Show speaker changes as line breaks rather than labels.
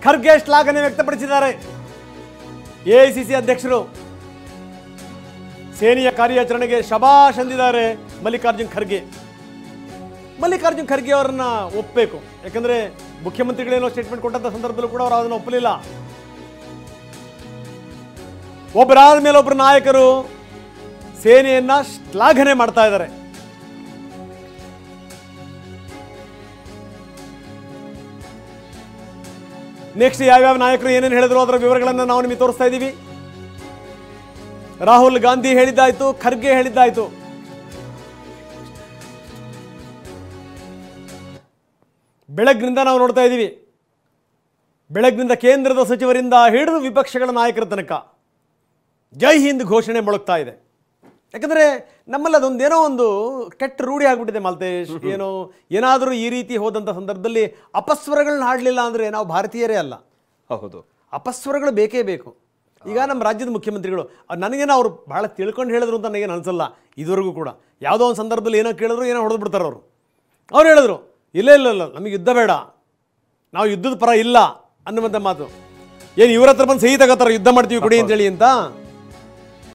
ಖರ್ಗೆ ಶ್ಲಾಘನೆ ವ್ಯಕ್ತಪಡಿಸಿದ್ದಾರೆ. ಎಐಸಿಸಿ ಅಧ್ಯಕ್ಷರು ಸೇನೆಯ ಕಾರ್ಯಾಚರಣೆಗೆ ಶಬಾಷ್ ಎಂದಿದ್ದಾರೆ ಮಲ್ಲಿಕಾರ್ಜುನ್ ಖರ್ಗೆ. ಮಲ್ಲಿಕಾರ್ಜುನ್ ಖರ್ಗೆ ಅವರನ್ನ ಒಪ್ಪಬೇಕು, ಯಾಕಂದ್ರೆ ಮುಖ್ಯಮಂತ್ರಿಗಳೇನೋ ಸ್ಟೇಟ್ಮೆಂಟ್ ಕೊಟ್ಟಂತ ಸಂದರ್ಭದಲ್ಲೂ ಕೂಡ ಅವರು ಅದನ್ನು ಒಪ್ಪಲಿಲ್ಲ. ಒಬ್ಬರಾದ ಮೇಲೆ ಒಬ್ಬರು ನಾಯಕರು ಸೇನೆಯನ್ನ ಶ್ಲಾಘನೆ ಮಾಡ್ತಾ ಇದ್ದಾರೆ. ನೆಕ್ಸ್ಟ್ ಯಾವ್ಯಾವ ನಾಯಕರು ಏನೇನು ಹೇಳಿದ್ರು ಅದರ ವಿವರಗಳನ್ನು ನಾವು ನಿಮಗೆ ತೋರಿಸ್ತಾ ಇದ್ದೀವಿ. ರಾಹುಲ್ ಗಾಂಧಿ ಹೇಳಿದ್ದಾಯ್ತು, ಖರ್ಗೆ ಹೇಳಿದ್ದಾಯ್ತು. ಬೆಳಗ್ಗಿನಿಂದ ನಾವು ನೋಡ್ತಾ ಇದ್ದೀವಿ, ಬೆಳಗ್ಗಿನಿಂದ ಕೇಂದ್ರದ ಸಚಿವರಿಂದ ಹಿಡಿದು ವಿಪಕ್ಷಗಳ ನಾಯಕರ ತನಕ ಜೈ ಹಿಂದ್ ಘೋಷಣೆ ಮೊಳಗ್ತಾ ಇದೆ. ಯಾಕಂದರೆ ನಮ್ಮಲ್ಲಿ ಅದೊಂದೇನೋ ಒಂದು ಕೆಟ್ಟ ರೂಢಿ ಆಗ್ಬಿಟ್ಟಿದೆ ಮಾಲ್ತೇಶ್. ಏನಾದರೂ ಈ ರೀತಿ ಹೋದಂಥ ಸಂದರ್ಭದಲ್ಲಿ ಅಪಸ್ವರಗಳನ್ನ ಹಾಡಲಿಲ್ಲ ಅಂದರೆ ನಾವು ಭಾರತೀಯರೇ ಅಲ್ಲ.
ಹೌದು,
ಅಪಸ್ವರಗಳು ಬೇಕೇ ಬೇಕು. ಈಗ ನಮ್ಮ ರಾಜ್ಯದ ಮುಖ್ಯಮಂತ್ರಿಗಳು ನನಗೇನೋ ಅವರು ಭಾಳ ತಿಳ್ಕೊಂಡು ಹೇಳಿದ್ರು ಅಂತ ನನಗೇನು ಅನಿಸಲ್ಲ ಇದುವರೆಗೂ ಕೂಡ. ಯಾವುದೋ ಒಂದು ಸಂದರ್ಭದಲ್ಲಿ ಏನೋ ಕೇಳಿದ್ರು ಏನೋ ಹೊಡೆದು ಬಿಡ್ತಾರೆ ಅವರು. ಅವ್ರು ಹೇಳಿದ್ರು ಇಲ್ಲ ಇಲ್ಲ ಇಲ್ಲ ನಮಗೆ ಯುದ್ಧ ಬೇಡ, ನಾವು ಯುದ್ಧದ ಪರ ಇಲ್ಲ ಅನ್ನುವಂಥ ಮಾತು. ಏನು ಇವ್ರ ಹತ್ರ ಬಂದು ಸಹಿ ತಗೋತಾರೆ ಯುದ್ಧ ಮಾಡ್ತೀವಿ ಕೊಡಿ ಅಂತೇಳಿ ಅಂತ.